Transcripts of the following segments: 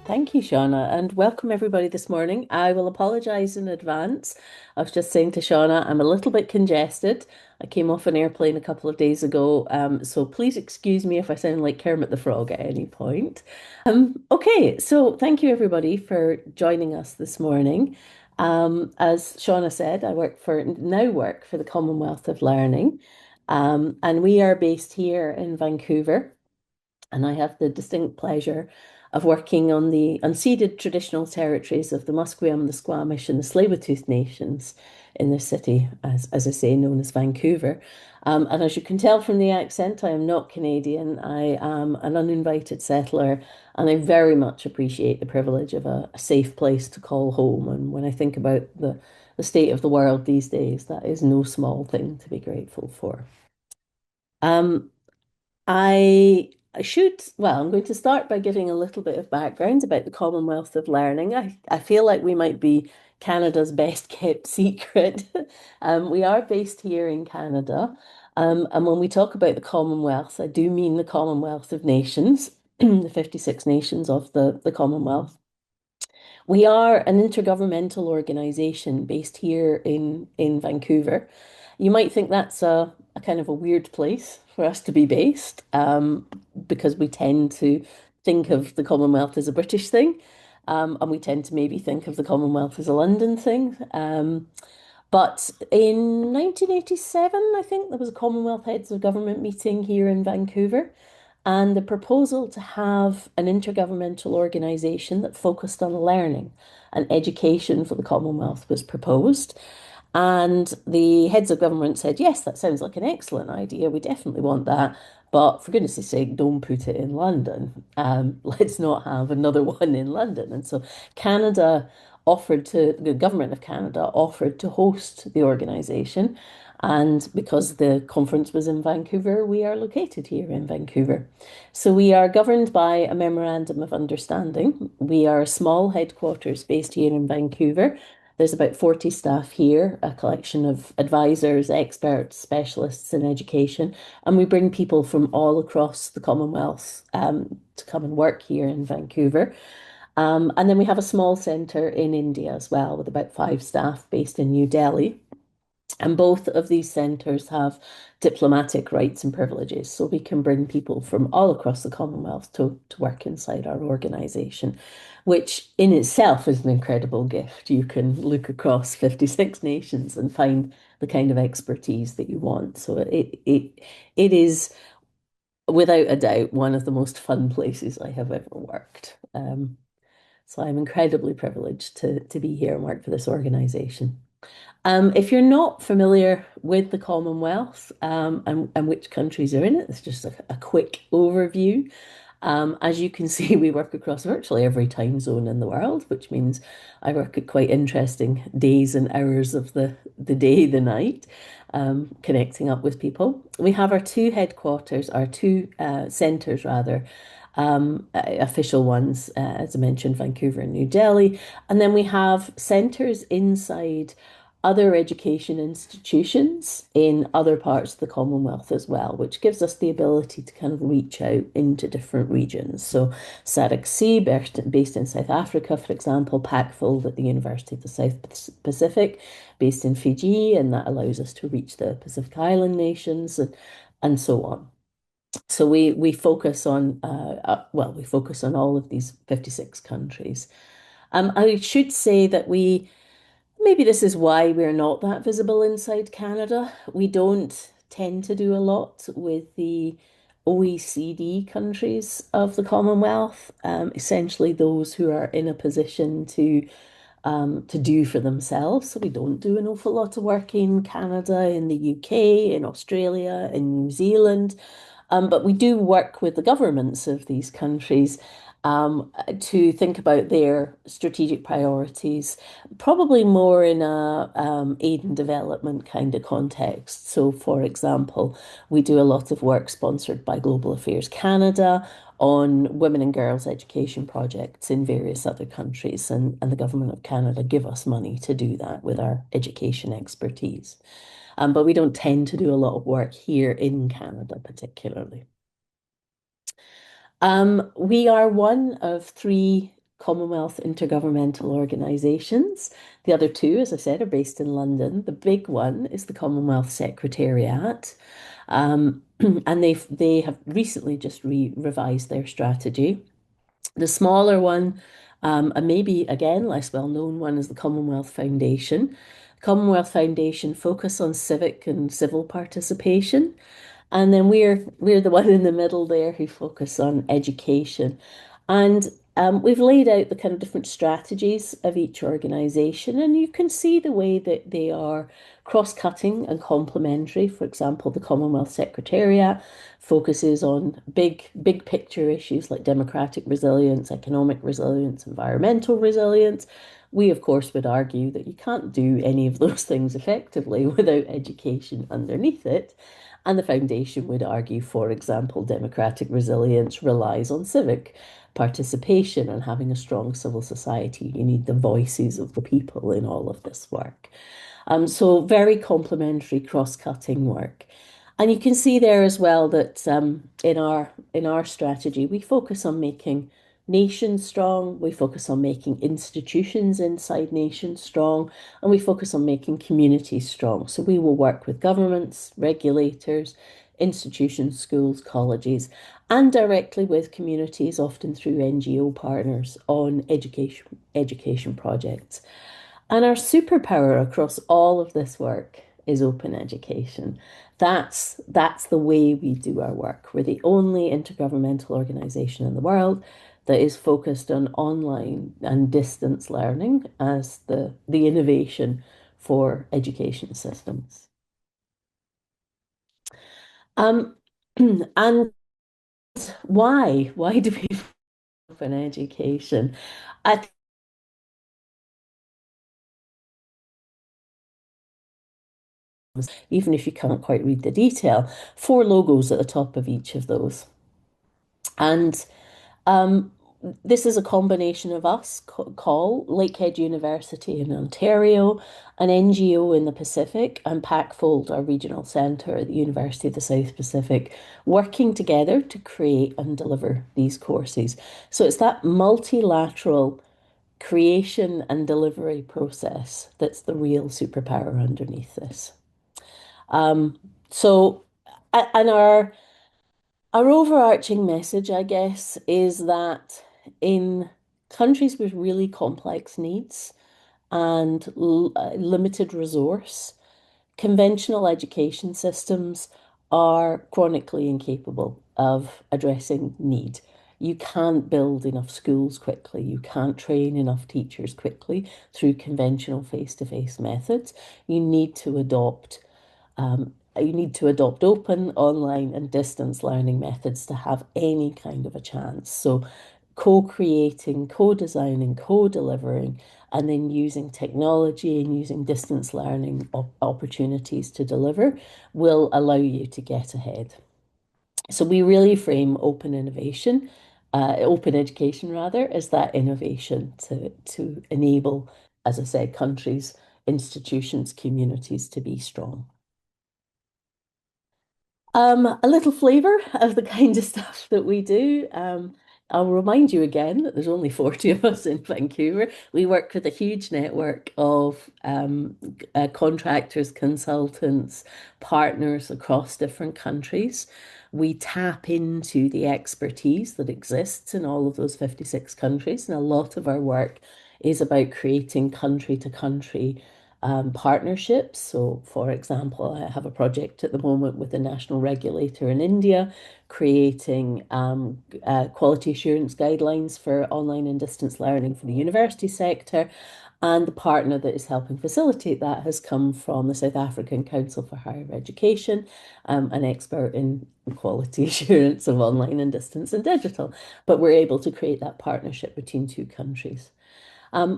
Thank you, Shauna, and welcome everybody this morning. I will apologise in advance. I was just saying to Shauna, I'm a little bit congested. I came off an airplane a couple of days ago, so please excuse me if I sound like Kermit the Frog at any point. Okay, so thank you everybody for joining us this morning. As Shauna said, I work for the Commonwealth of Learning, and we are based here in Vancouver. And I have the distinct pleasure of working on the unceded traditional territories of the Musqueam, the Squamish, and the Tsleil-Waututh nations in the city, as I say, known as Vancouver. And as you can tell from the accent, I am not Canadian. I am an uninvited settler, and I very much appreciate the privilege of a safe place to call home. And when I think about the state of the world these days, that is no small thing to be grateful for. Um, I'm going to start by giving a little bit of background about the Commonwealth of Learning. I feel like we might be Canada's best kept secret. We are based here in Canada. And when we talk about the Commonwealth, I do mean the Commonwealth of Nations, the 56 nations of the Commonwealth. We are an intergovernmental organisation based here in Vancouver. You might think that's a kind of a weird place for us to be based, because we tend to think of the Commonwealth as a British thing, and we tend to maybe think of the Commonwealth as a London thing. But in 1987, I think there was a Commonwealth Heads of Government meeting here in Vancouver, and the proposal to have an intergovernmental organisation that focused on learning and education for the Commonwealth was proposed. And the heads of government said, yes, that sounds like an excellent idea. We definitely want that. But for goodness sake, don't put it in London. Let's not have another one in London. And so the government of Canada offered to host the organisation. And because the conference was in Vancouver, we are located here in Vancouver. So we are governed by a memorandum of understanding. We are a small headquarters based here in Vancouver. There's about 40 staff here, a collection of advisors, experts, specialists in education, and we bring people from all across the Commonwealth to come and work here in Vancouver. And then we have a small centre in India as well, with about 5 staff based in New Delhi. And both of these centres have diplomatic rights and privileges, so we can bring people from all across the Commonwealth to work inside our organisation, which in itself is an incredible gift. You can look across 56 nations and find the kind of expertise that you want. So it is without a doubt one of the most fun places I have ever worked. So I'm incredibly privileged to be here and work for this organisation. If you're not familiar with the Commonwealth, and which countries are in it, it's just a quick overview. As you can see, we work across virtually every time zone in the world, which means I work at quite interesting days and hours of the day, the night, connecting up with people. We have our two centres rather, official ones, as I mentioned, Vancouver and New Delhi. And then we have centres inside other education institutions in other parts of the Commonwealth as well, which gives us the ability to kind of reach out into different regions. So SADC, based in South Africa, for example, Packfield at the University of the South Pacific, based in Fiji, and that allows us to reach the Pacific Island nations and so on. So we focus on we focus on all of these 56 countries. I should say that maybe this is why we're not that visible inside Canada. We don't tend to do a lot with the OECD countries of the Commonwealth, essentially those who are in a position to do for themselves. So we don't do an awful lot of work in Canada, in the UK, in Australia, in New Zealand. But we do work with the governments of these countries to think about their strategic priorities, probably more in a aid and development kind of context. So, for example, we do a lot of work sponsored by Global Affairs Canada on women and girls education projects in various other countries, and the Government of Canada give us money to do that with our education expertise. But we don't tend to do a lot of work here in Canada, particularly. We are one of three Commonwealth intergovernmental organisations. The other two, as I said, are based in London. The big one is the Commonwealth Secretariat. And they have recently just revised their strategy. The smaller one, and maybe again less well-known one, is the Commonwealth Foundation. Commonwealth Foundation focus on civic and civil participation. And then we're the one in the middle there who focus on education. And we've laid out the kind of different strategies of each organization, and you can see the way that they are cross-cutting and complementary. For example, the Commonwealth Secretariat focuses on big picture issues like democratic resilience, economic resilience, environmental resilience. We, of course, would argue that you can't do any of those things effectively without education underneath it. And the foundation would argue, for example, democratic resilience relies on civic participation and having a strong civil society. You need the voices of the people in all of this work. So very complementary cross-cutting work. And you can see there as well that in our strategy, we focus on making nations strong, we focus on making institutions inside nations strong, and we focus on making communities strong. So we will work with governments, regulators, institutions, schools, colleges, and directly with communities, often through NGO partners, on education projects. And our superpower across all of this work is open education. That's the way we do our work. We're the only intergovernmental organization in the world that is focused on online and distance learning as the innovation for education systems. Um, and why? Why do we open education? I Even if you can't quite read the detail, four logos at the top of each of those. And um, this is a combination of us, call Lakehead University in Ontario, an NGO in the Pacific, and Packfold, our regional centre at the University of the South Pacific, working together to create and deliver these courses. So it's that multilateral creation and delivery process that's the real superpower underneath this. Um, so, and our overarching message, I guess, is that in countries with really complex needs and limited resource, conventional education systems are chronically incapable of addressing need. You can't build enough schools quickly. You can't train enough teachers quickly through conventional face-to-face methods. You need to adopt open, online, and distance learning methods to have any kind of a chance. So, co-creating, co-designing, co-delivering, and then using technology and using distance learning opportunities to deliver will allow you to get ahead. So, we really frame open innovation, open education rather, as that innovation to enable, as I said, countries, institutions, communities to be strong. A little flavor of the kind of stuff that we do. I'll remind you again that there's only 40 of us in Vancouver. We work with a huge network of contractors, consultants, partners across different countries. We tap into the expertise that exists in all of those 56 countries, and a lot of our work is about creating country to country partnerships. So, for example, I have a project at the moment with the national regulator in India, creating quality assurance guidelines for online and distance learning for the university sector. And the partner that is helping facilitate that has come from the South African Council for Higher Education, an expert in quality assurance of online and distance and digital. But we're able to create that partnership between two countries.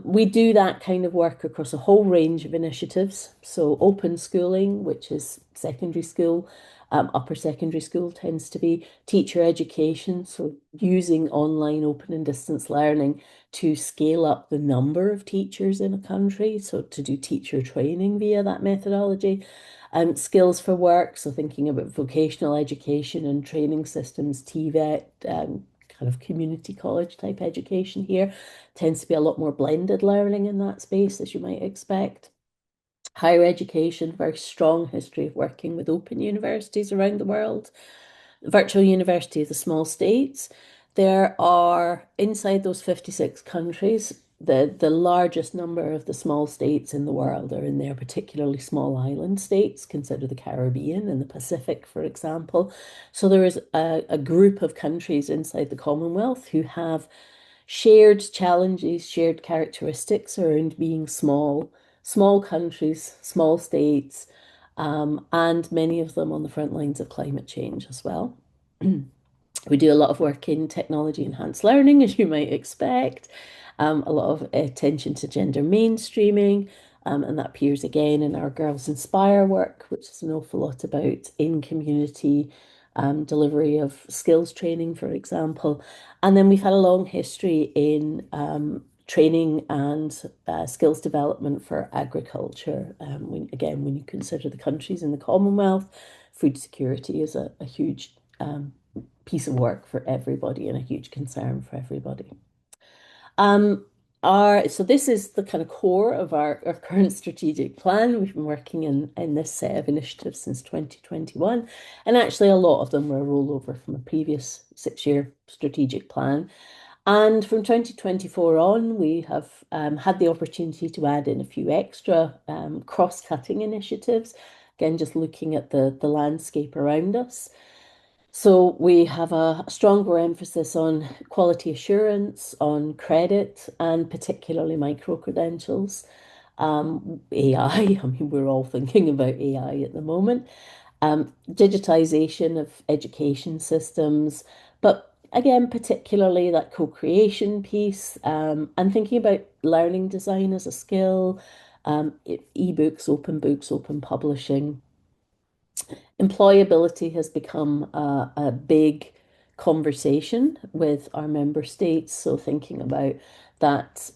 We do that kind of work across a whole range of initiatives. So, open schooling, which is secondary school, upper secondary school tends to be teacher education. So, using online, open, and distance learning to scale up the number of teachers in a country. So, to do teacher training via that methodology. Skills for work. So, thinking about vocational education and training systems, TVET, kind of community college type education here. Tends to be a lot more blended learning in that space, as you might expect. Higher education, very strong history of working with open universities around the world. Virtual university of the small states. There are inside those 56 countries, the largest number of the small states in the world are in their particularly small island states. Consider the Caribbean and the Pacific, for example. So there is a group of countries inside the Commonwealth who have shared challenges, shared characteristics around being small countries, small states, and many of them on the front lines of climate change as well. We do a lot of work in technology enhanced learning, as you might expect, a lot of attention to gender mainstreaming, and that appears again in our Girls Inspire work, which is an awful lot about in community delivery of skills training, for example. And then we've had a long history in training and skills development for agriculture. When you consider the countries in the Commonwealth, food security is a huge piece of work for everybody and a huge concern for everybody. Um, so this is the kind of core of our current strategic plan. We've been working in this set of initiatives since 2021, and actually a lot of them were a rollover from a previous 6-year strategic plan. And from 2024 on, we have had the opportunity to add in a few extra cross-cutting initiatives. Again, just looking at the landscape around us. So we have a stronger emphasis on quality assurance, on credit, and particularly micro-credentials. AI, I mean, we're all thinking about AI at the moment. Digitization of education systems, but again, particularly that co-creation piece, and thinking about learning design as a skill, books, open publishing. Employability has become a big conversation with our member states. So thinking about that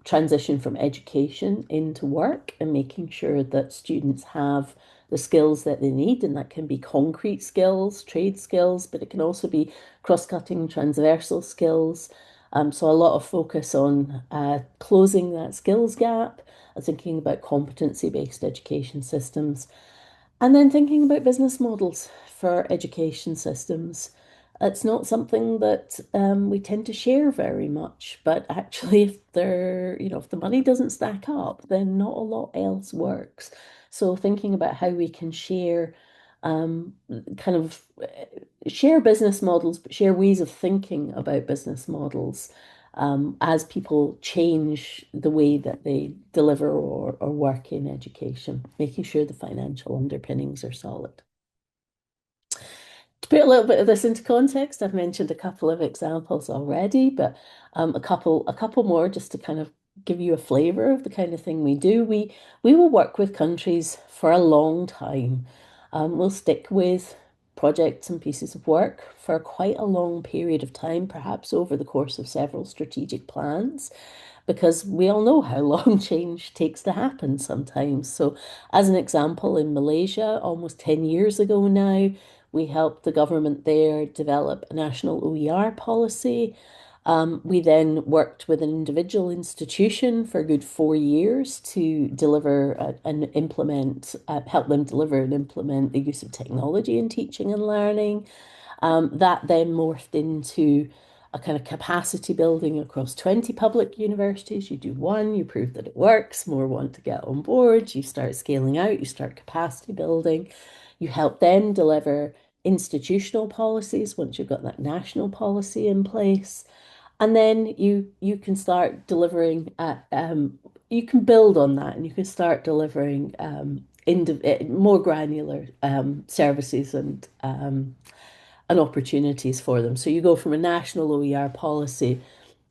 transition from education into work and making sure that students have the skills that they need, and that can be concrete skills, trade skills, but it can also be cross-cutting transversal skills. So a lot of focus on closing that skills gap, thinking about competency-based education systems. And then thinking about business models for education systems. It's not something that we tend to share very much, but actually, if the money doesn't stack up, then not a lot else works. So thinking about how we can share, kind of share business models, but share ways of thinking about business models as people change the way that they deliver or work in education, making sure the financial underpinnings are solid. To put a little bit of this into context, I've mentioned a couple of examples already, but a couple more just to kind of give you a flavor of the kind of thing we do. We will work with countries for a long time. We'll stick with projects and pieces of work for quite a long period of time, perhaps over the course of several strategic plans, because we all know how long change takes to happen sometimes. So, as an example, in Malaysia, almost 10 years ago now, we helped the government there develop a national OER policy. We then worked with an individual institution for a good 4 years to deliver and implement, help them deliver and implement the use of technology in teaching and learning. That then morphed into a kind of capacity building across 20 public universities. You do one, you prove that it works, more want to get on board, you start scaling out, you start capacity building, you help them deliver institutional policies once you've got that national policy in place. And then you can start delivering you can build on that and you can start delivering more granular services and opportunities for them. So you go from a national OER policy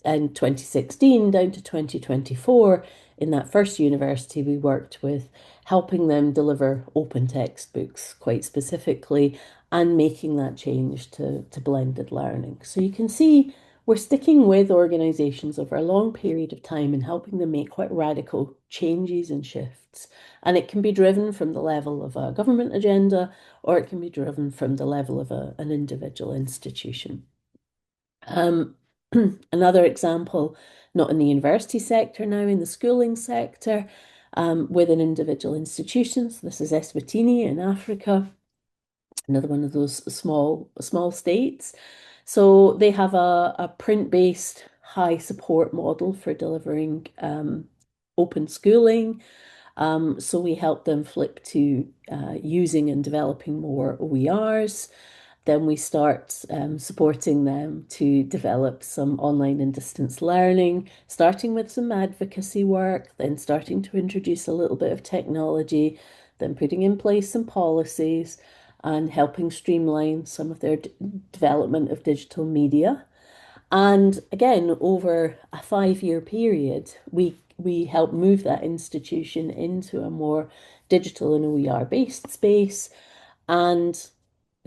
in 2016 down to 2024. In that first university, we worked with helping them deliver open textbooks quite specifically and making that change to blended learning. So you can see we're sticking with organizations over a long period of time and helping them make quite radical changes and shifts. And it can be driven from the level of a government agenda, or it can be driven from the level of an individual institution. Um, Another example, not in the university sector now, in the schooling sector, within individual institutions. This is Eswatini in Africa, another one of those small states. So they have a print-based high support model for delivering open schooling. So we help them flip to using and developing more OERs. Then we start supporting them to develop some online and distance learning, starting with some advocacy work, then starting to introduce a little bit of technology, then putting in place some policies and helping streamline some of their development of digital media. And again, over a 5 year period, we help move that institution into a more digital and OER based space. And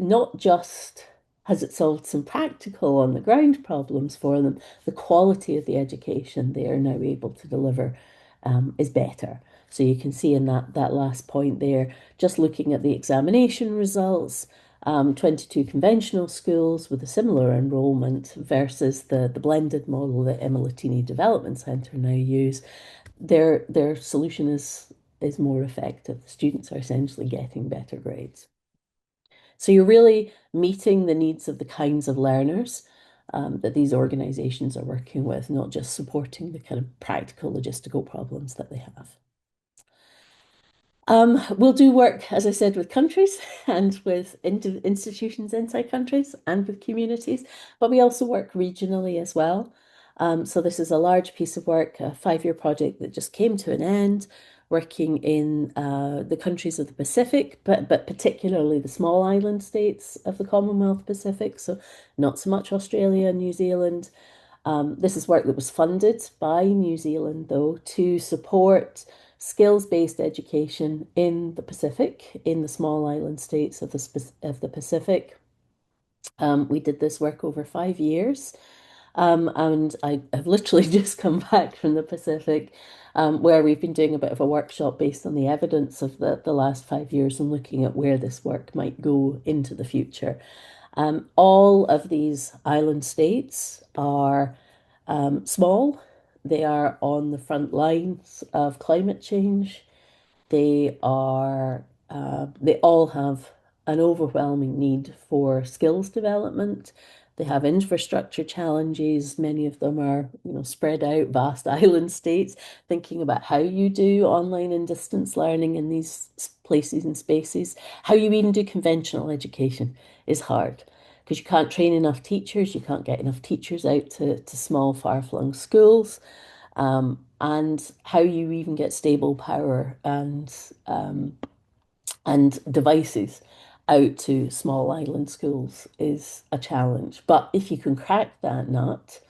not just has it solved some practical on the ground problems for them, the quality of the education they are now able to deliver is better. So you can see in that last point there, just looking at the examination results, 22 conventional schools with a similar enrolment versus the blended model that Emilatini Development Centre now use, their solution is more effective. Students are essentially getting better grades. So you're really meeting the needs of the kinds of learners that these organizations are working with, not just supporting the kind of practical logistical problems that they have. We'll do work, as I said, with countries and with institutions inside countries and with communities, but we also work regionally as well. So this is a large piece of work, a 5 year project that just came to an end, working in the countries of the Pacific, but particularly the small island states of the Commonwealth Pacific. So not so much Australia and New Zealand. This is work that was funded by New Zealand, though, to support skills-based education in the Pacific, in the small island states of the Pacific. We did this work over 5 years, and I have literally just come back from the Pacific, where we've been doing a bit of a workshop based on the evidence of the last 5 years and looking at where this work might go into the future. All of these island states are small. They are on the front lines of climate change. They all have an overwhelming need for skills development. They have infrastructure challenges. Many of them are, spread out, vast island states. Thinking about how you do online and distance learning in these places and spaces, how you even do conventional education is hard because you can't train enough teachers, you can't get enough teachers out to small, far-flung schools, and how you even get stable power and devices out to small island schools is a challenge. But if you can crack that nut,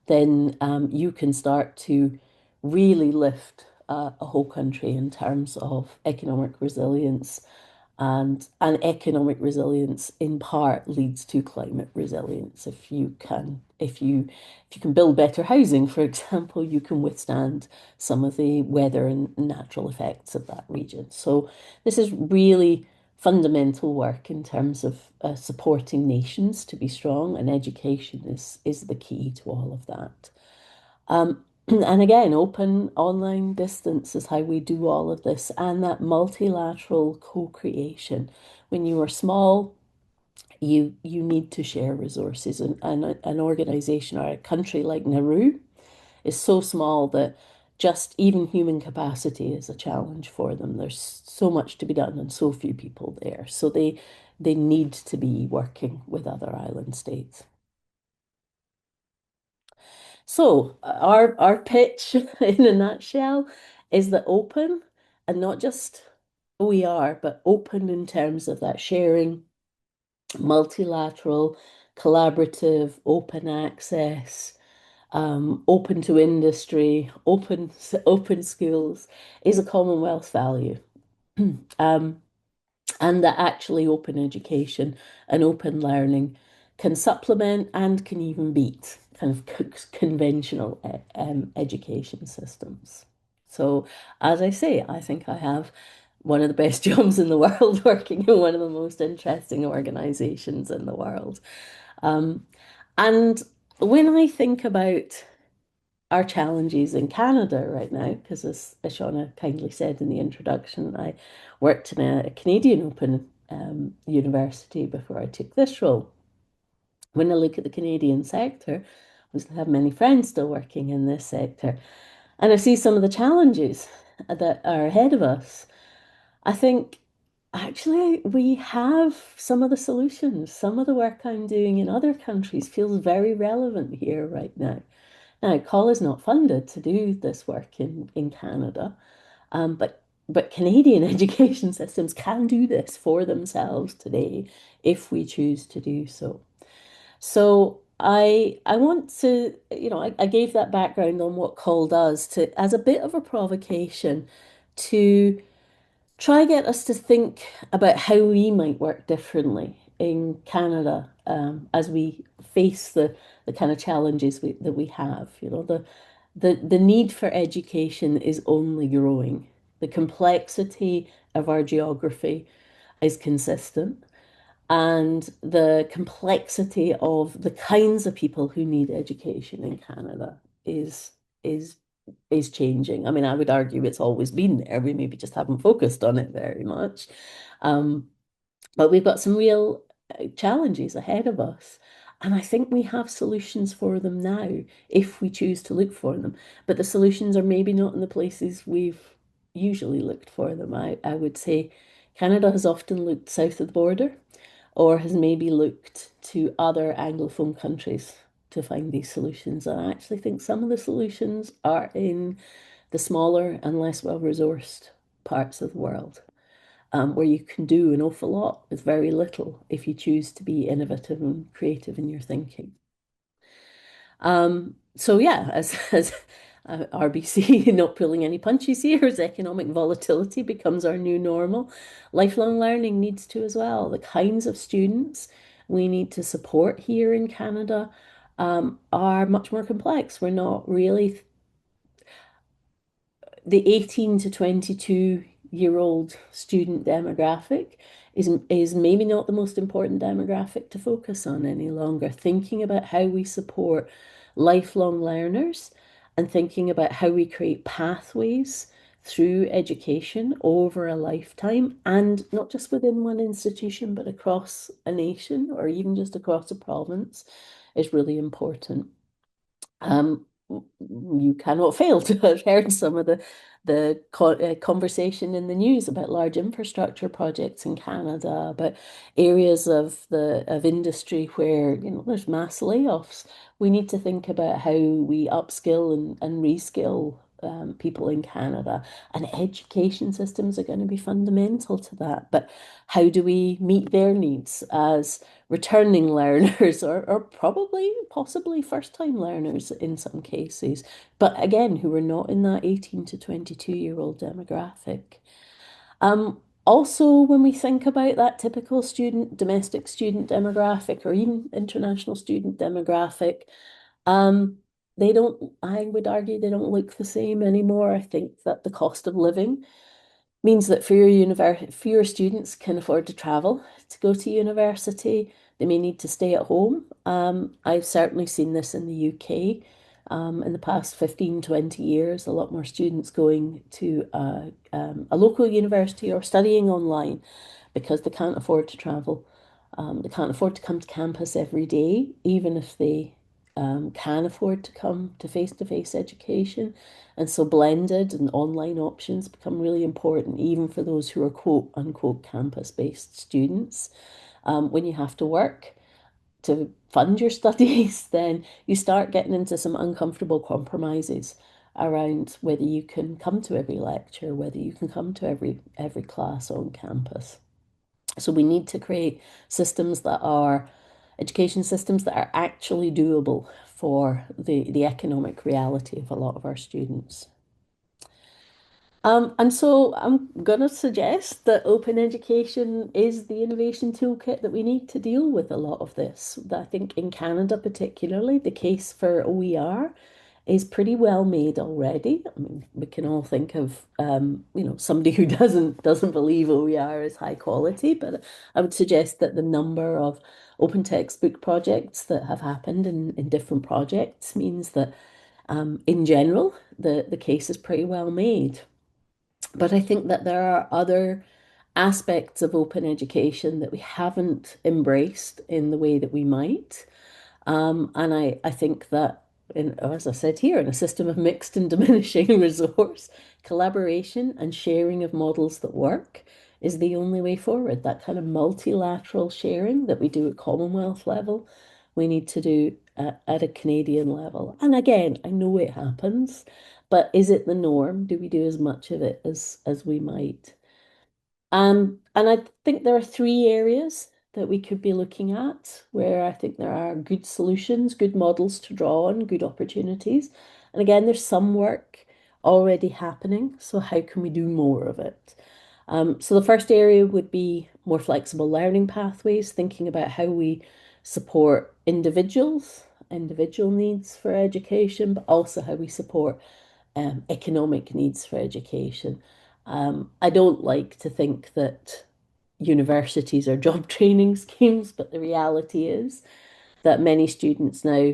then you can start to really lift a whole country in terms of economic resilience, and economic resilience in part leads to climate resilience. If you can build better housing, for example, you can withstand some of the weather and natural effects of that region. So this is really fundamental work in terms of supporting nations to be strong, and education is the key to all of that. And again, open online distance is how we do all of this, and that multilateral co-creation. When you are small, you need to share resources, and an organization or a country like Nauru is so small that just even human capacity is a challenge for them. There's so much to be done and so few people there. So they need to be working with other island states. So our pitch in a nutshell is that open, and not just OER, but open in terms of that sharing, multilateral, collaborative, open access, open to industry, open schools is a Commonwealth value. Um, and that actually open education and open learning can supplement and can even beat kind of conventional education systems. So, as I say, I think I have one of the best jobs in the world working in one of the most interesting organizations in the world. Um, and when I think about our challenges in Canada right now, because as Shauna kindly said in the introduction, I worked in a Canadian Open university before I took this role. When I look at the Canadian sector, I still have many friends still working in this sector, and I see some of the challenges that are ahead of us. I think actually we have some of the solutions. Some of the work I'm doing in other countries feels very relevant here right now. Now, COL is not funded to do this work in Canada, but Canadian education systems can do this for themselves today if we choose to do so. So I want to, I gave that background on what COL does to as a bit of a provocation to try get us to think about how we might work differently in Canada as we face the kind of challenges that we have. The need for education is only growing. The complexity of our geography is consistent, and the complexity of the kinds of people who need education in Canada is is changing. I mean, I would argue it's always been there. We maybe just haven't focused on it very much. Um, but we've got some real challenges ahead of us. And I think we have solutions for them now if we choose to look for them. But the solutions are maybe not in the places we've usually looked for them. I would say Canada has often looked south of the border or has maybe looked to other Anglophone countries to find these solutions. And I actually think some of the solutions are in the smaller and less well-resourced parts of the world, where you can do an awful lot with very little if you choose to be innovative and creative in your thinking. So yeah, as RBC not pulling any punches here, as economic volatility becomes our new normal, lifelong learning needs to as well. The kinds of students we need to support here in Canada are much more complex. We're not really the 18 to 22-year-old student demographic is maybe not the most important demographic to focus on any longer. Thinking about how we support lifelong learners and thinking about how we create pathways through education over a lifetime and not just within one institution, but across a nation or even just across a province is really important. You cannot fail to have heard some of the conversation in the news about large infrastructure projects in Canada, about areas of industry where there's mass layoffs. We need to think about how we upskill and reskill people in Canada, and education systems are going to be fundamental to that. But how do we meet their needs as returning learners or probably possibly first-time learners in some cases, but again, who are not in that 18 to 22-year-old demographic. Also, when we think about that typical student, domestic student demographic, or even international student demographic, um, they don't, I would argue, they don't look the same anymore. I think that the cost of living means that fewer students can afford to travel to go to university. They may need to stay at home. I've certainly seen this in the UK. In the past 15, 20 years, a lot more students going to a local university or studying online because they can't afford to travel. They can't afford to come to campus every day, even if they can afford to come to face-to-face education. And so blended and online options become really important, even for those who are quote unquote campus-based students. When you have to work to fund your studies, then you start getting into some uncomfortable compromises around whether you can come to every lecture, whether you can come to every class on campus. So we need to create systems that are education systems that are actually doable for the economic reality of a lot of our students. And so I'm going to suggest that open education is the innovation toolkit that we need to deal with a lot of this. I think in Canada, particularly, the case for OER is pretty well made already. I mean, we can all think of somebody who doesn't believe OER is high quality, but I would suggest that the number of open textbook projects that have happened in different projects means that in general the case is pretty well made. But I think that there are other aspects of open education that we haven't embraced in the way that we might. And I think that, as I said here, in a system of mixed and diminishing resource, collaboration and sharing of models that work is the only way forward. That kind of multilateral sharing that we do at Commonwealth level, we need to do at a Canadian level. And again, I know it happens, but is it the norm? Do we do as much of it as we might? And I think there are three areas that we could be looking at where I think there are good solutions, good models to draw on, good opportunities. And again, there's some work already happening. So how can we do more of it? So the first area would be more flexible learning pathways, thinking about how we support individual needs for education, but also how we support economic needs for education. I don't like to think that universities are job training schemes, but the reality is that many students now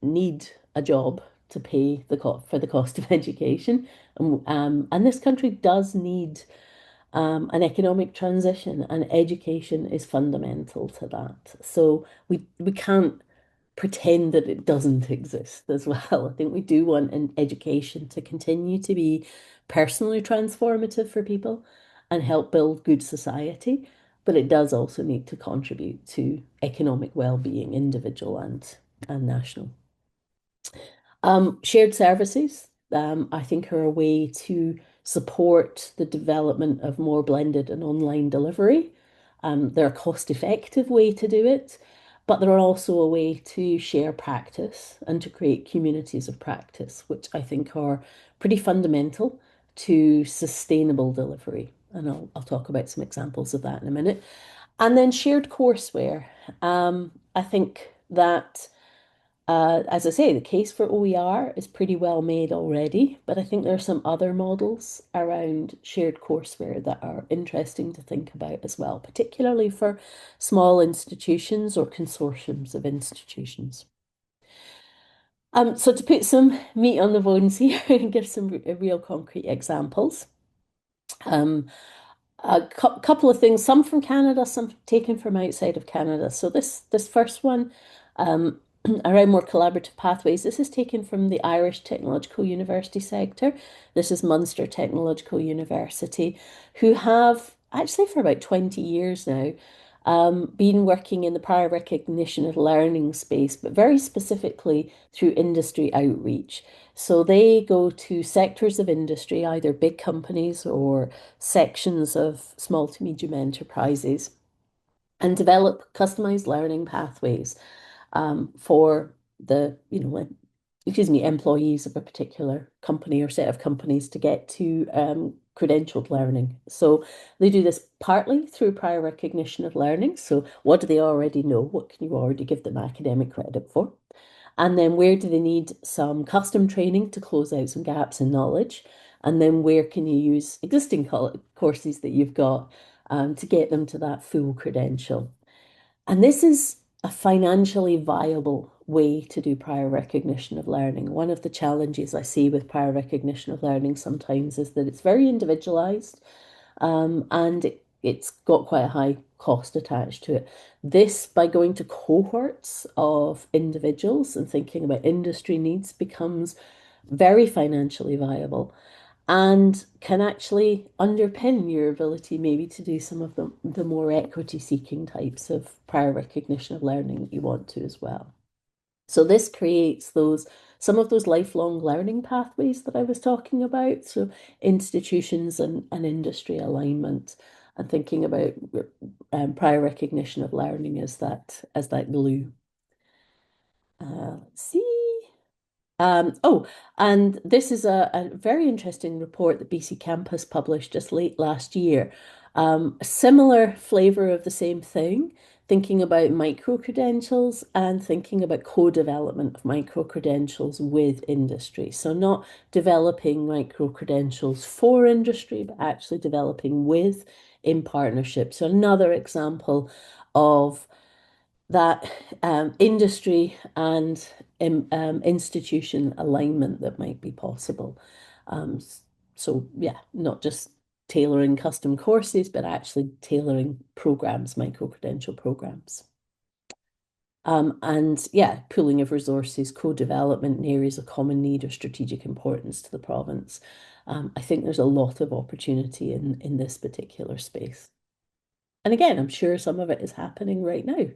need a job to pay for the cost of education. And this country does need an economic transition, and education is fundamental to that. So we can't pretend that it doesn't exist as well. I think we do want an education to continue to be personally transformative for people and help build good society, but it does also need to contribute to economic well-being, individual and national. Shared services, I think, are a way to support the development of more blended and online delivery. They're a cost-effective way to do it, but they're also a way to share practice and to create communities of practice, which I think are pretty fundamental to sustainable delivery. And I'll talk about some examples of that in a minute. And then shared courseware. I think that as I say, the case for OER is pretty well made already, but I think there are some other models around shared courseware that are interesting to think about as well, particularly for small institutions or consortiums of institutions. So to put some meat on the bones here and give some real concrete examples. Um, a couple of things, some from Canada, some taken from outside of Canada. So this first one, um, around more collaborative pathways, this is taken from the Irish Technological University sector. This is Munster Technological University, who have actually for about 20 years now been working in the prior recognition of learning space, but very specifically through industry outreach. So they go to sectors of industry, either big companies or sections of small to medium enterprises, and develop customized learning pathways for employees of a particular company or set of companies to get to credentialed learning. So they do this partly through prior recognition of learning. So what do they already know? What can you already give them academic credit for? And then where do they need some custom training to close out some gaps in knowledge? And then where can you use existing courses that you've got to get them to that full credential? And this is a financially viable way to do prior recognition of learning. One of the challenges I see with prior recognition of learning sometimes is that it's very individualized and it's got quite a high cost attached to it. This, by going to cohorts of individuals and thinking about industry needs, becomes very financially viable and can actually underpin your ability maybe to do some of the more equity seeking types of prior recognition of learning that you want to as well. So this creates some of those lifelong learning pathways that I was talking about. So institutions and industry alignment and thinking about prior recognition of learning as that glue. Let's see. Oh, and this is a very interesting report that BC Campus published just late last year. A similar flavor of the same thing. thinking about micro-credentials and thinking about co-development of micro-credentials with industry. So not developing micro-credentials for industry, but actually developing with in partnership. So another example of that industry and institution alignment that might be possible. Um, so yeah, not just tailoring custom courses, but actually tailoring programs, micro-credential programs. And yeah, pooling of resources, co-development in areas of common need or strategic importance to the province. I think there's a lot of opportunity in this particular space. And again, I'm sure some of it is happening right now.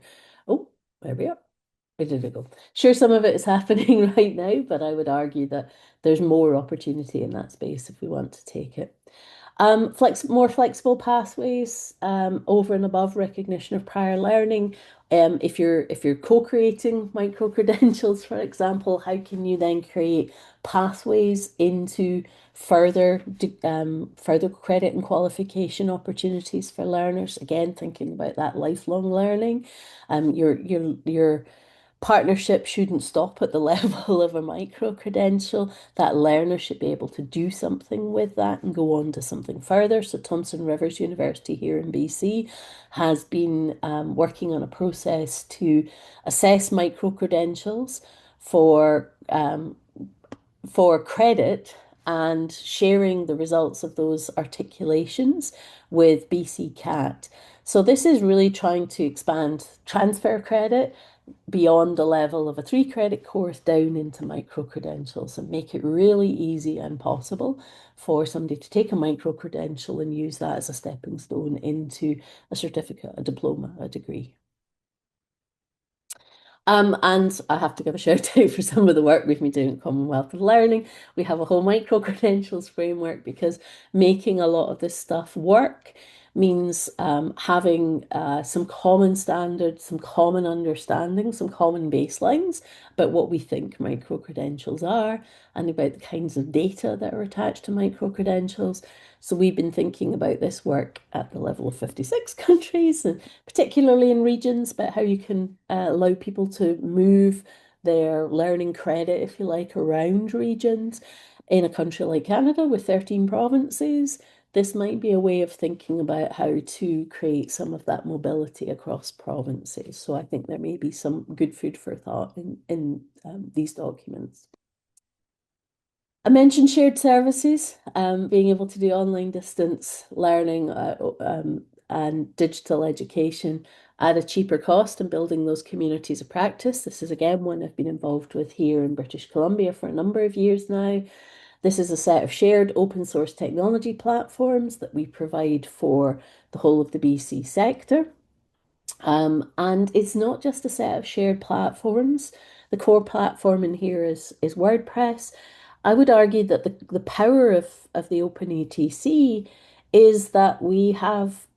Oh, there we are. Where did it go? Sure, some of it is happening right now, but I would argue that there's more opportunity in that space if we want to take it. More flexible pathways over and above recognition of prior learning. If you're co-creating micro credentials, for example, how can you then create pathways into further credit and qualification opportunities for learners? Again, thinking about that lifelong learning. Your partnership shouldn't stop at the level of a micro credential. That learner should be able to do something with that and go on to something further. So Thomson Rivers University here in BC has been working on a process to assess micro credentials for for credit and sharing the results of those articulations with BC CAT. So this is really trying to expand transfer credit beyond the level of a 3 credit course down into micro credentials and make it really easy and possible for somebody to take a micro credential and use that as a stepping stone into a certificate, a diploma, a degree. And I have to give a shout out for some of the work we've been doing at Commonwealth of Learning. We have a whole micro credentials framework because making a lot of this stuff work means having some common standards, some common understanding, some common baselines about what we think micro credentials are and about the kinds of data that are attached to micro credentials. So we've been thinking about this work at the level of 56 countries, and particularly in regions, about how you can allow people to move their learning credit, if you like, around regions. In a country like Canada with 13 provinces, this might be a way of thinking about how to create some of that mobility across provinces. So I think there may be some good food for thought in these documents. I mentioned shared services, being able to do online distance learning and digital education at a cheaper cost and building those communities of practice. This is again one I've been involved with here in British Columbia for a number of years now. This is a set of shared open source technology platforms that we provide for the whole of the BC sector. And it's not just a set of shared platforms. The core platform in here is WordPress. I would argue that the power of the Open ETC is that we have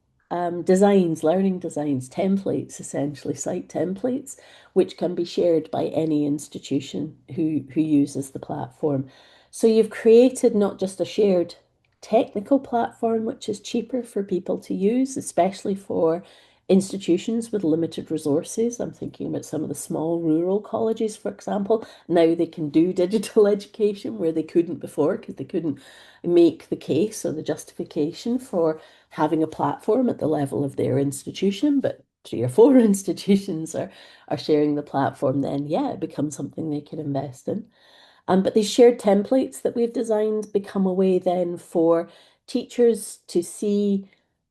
designs, learning designs, templates, essentially site templates, which can be shared by any institution who uses the platform. So you've created not just a shared technical platform, which is cheaper for people to use, especially for institutions with limited resources. I'm thinking about some of the small rural colleges, for example. Now they can do digital education where they couldn't before because they couldn't make the case or the justification for having a platform at the level of their institution. But 3 or 4 institutions are sharing the platform, then yeah, it becomes something they can invest in. But these shared templates that we've designed become a way then for teachers to see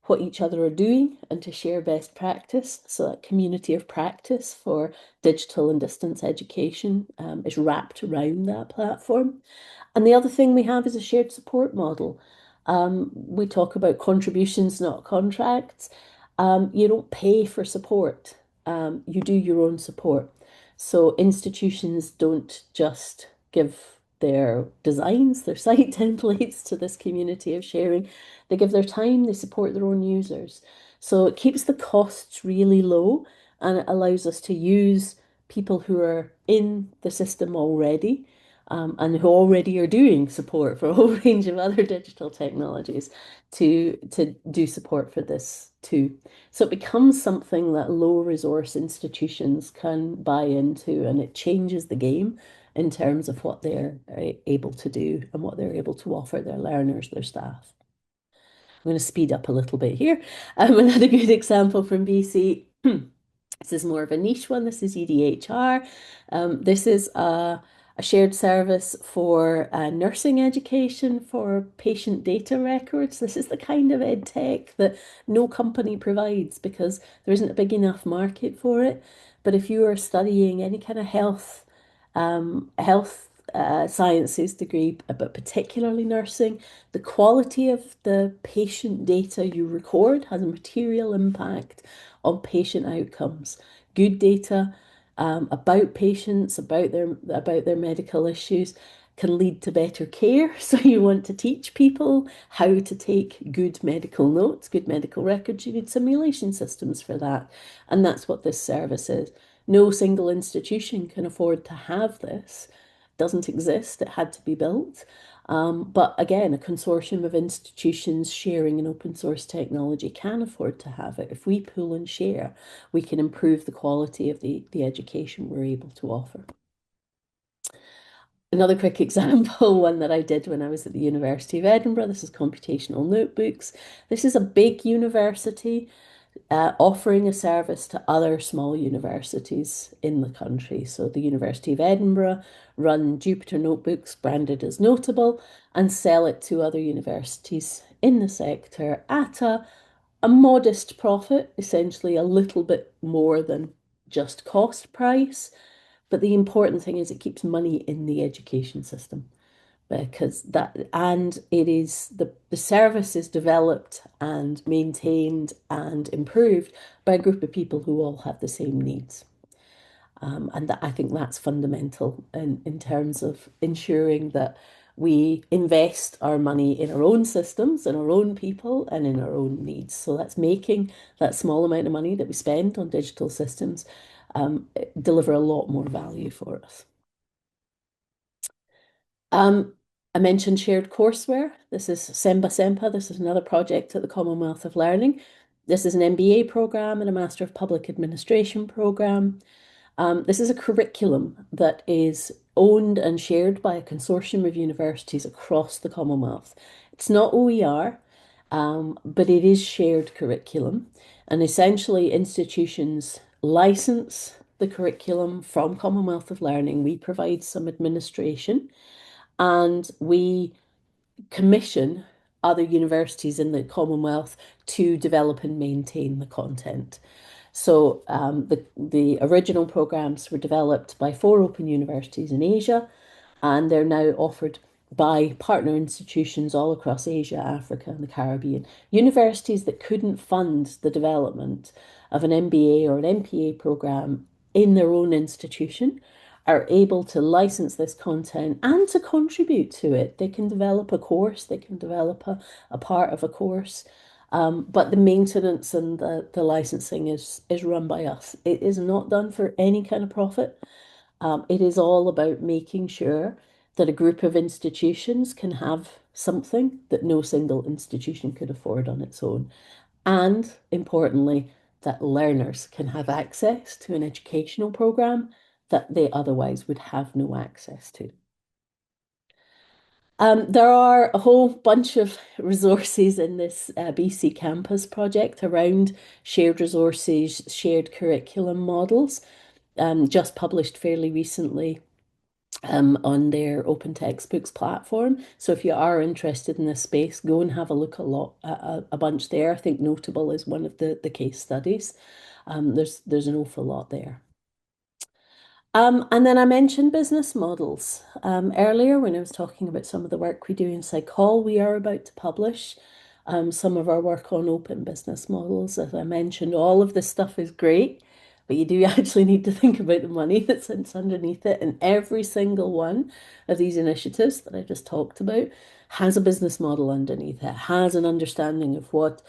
what each other are doing and to share best practice. So that community of practice for digital and distance education is wrapped around that platform. And the other thing we have is a shared support model. We talk about contributions, not contracts. You don't pay for support. You do your own support. So institutions don't just give their designs, their site templates to this community of sharing. They give their time, they support their own users. So it keeps the costs really low and it allows us to use people who are in the system already and who already are doing support for a whole range of other digital technologies to do support for this too. So it becomes something that low resource institutions can buy into, and it changes the game in terms of what they're able to do and what they're able to offer their learners, their staff. I'm going to speed up a little bit here. Another good example from BC. This is more of a niche one. This is EDHR. This is a shared service for nursing education for patient data records. This is the kind of ed tech that no company provides because there isn't a big enough market for it. But if you are studying any kind of health sciences degree, but particularly nursing, the quality of the patient data you record has a material impact on patient outcomes. Good data about patients, about their medical issues can lead to better care. So you want to teach people how to take good medical notes, good medical records. You need simulation systems for that. And that's what this service is. No single institution can afford to have this. It doesn't exist. It had to be built. But again, a consortium of institutions sharing an open source technology can afford to have it. If we pool and share, we can improve the quality of the education we're able to offer. Another quick example, one that I did when I was at the University of Edinburgh. This is computational notebooks. This is a big university offering a service to other small universities in the country. So the University of Edinburgh run Jupyter notebooks branded as Notable and sell it to other universities in the sector at a modest profit, essentially a little bit more than just cost price. But the important thing is it keeps money in the education system because the service is developed and maintained and improved by a group of people who all have the same needs. And that, I think that's fundamental in terms of ensuring that we invest our money in our own systems, in our own people, and in our own needs. So that's making that small amount of money that we spend on digital systems deliver a lot more value for us. Um, I mentioned shared courseware. This is Semba Sempa. This is another project at the Commonwealth of Learning. This is an MBA program and a Master of Public Administration program. This is a curriculum that is owned and shared by a consortium of universities across the Commonwealth. It's not OER, but it is shared curriculum. And essentially, institutions license the curriculum from Commonwealth of Learning. We provide some administration and we commission other universities in the Commonwealth to develop and maintain the content. So the original programs were developed by 4 open universities in Asia, and they're now offered by partner institutions all across Asia, Africa, and the Caribbean. Universities that couldn't fund the development of an MBA or an MPA program in their own institution are able to license this content and to contribute to it. They can develop a course, they can develop a part of a course, but the maintenance and the licensing is run by us. It is not done for any kind of profit. It is all about making sure that a group of institutions can have something that no single institution could afford on its own. And importantly, that learners can have access to an educational program that they otherwise would have no access to. There are a whole bunch of resources in this BC Campus project around shared resources, shared curriculum models, just published fairly recently on their open textbooks platform. So if you are interested in this space, go and have a look a bunch there. I think Notable is one of the case studies. There's an awful lot there. And then I mentioned business models. Earlier when I was talking about some of the work we do in Psychol, we are about to publish some of our work on open business models. As I mentioned, all of this stuff is great, but you do actually need to think about the money that sits underneath it. And every single one of these initiatives that I just talked about has a business model underneath it, has an understanding of what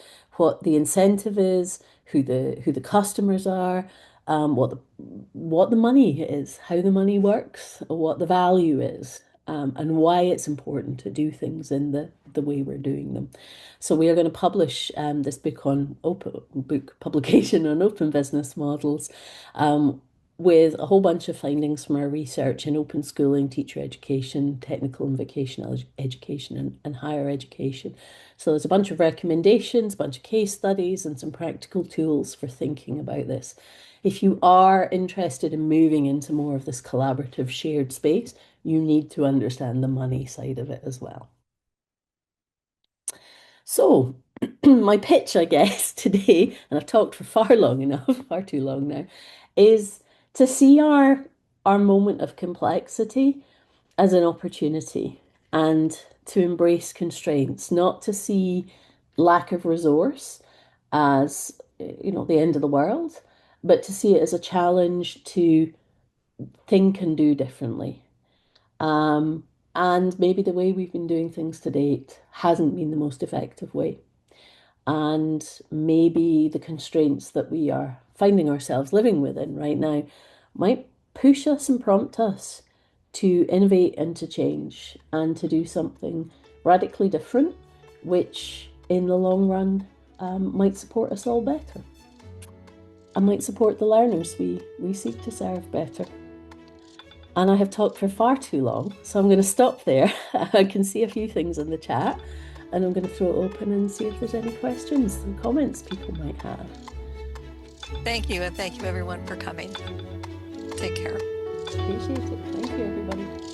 the incentive is, who the customers are, what the money is, how the money works, what the value is. and why it's important to do things in the way we're doing them. So we are going to publish this book publication on open business models, with a whole bunch of findings from our research in open schooling, teacher education, technical and vocational education, and higher education. So there's a bunch of recommendations, a bunch of case studies, and some practical tools for thinking about this. If you are interested in moving into more of this collaborative shared space, you need to understand the money side of it as well. So, my pitch, I guess, today, and I've talked for far long enough, far too long now, is to see our moment of complexity as an opportunity and to embrace constraints, not to see lack of resource as, the end of the world, but to see it as a challenge to think and do differently. Um, and maybe the way we've been doing things to date hasn't been the most effective way. And maybe the constraints that we are finding ourselves living within right now might push us and prompt us to innovate and to change and to do something radically different, which in the long run might support us all better and might support the learners we seek to serve better. And I have talked for far too long, so I'm going to stop there. I can see a few things in the chat, and I'm going to throw it open and see if there's any questions and comments people might have. Thank you, and thank you everyone for coming. Take care. Appreciate it. Thank you, everybody.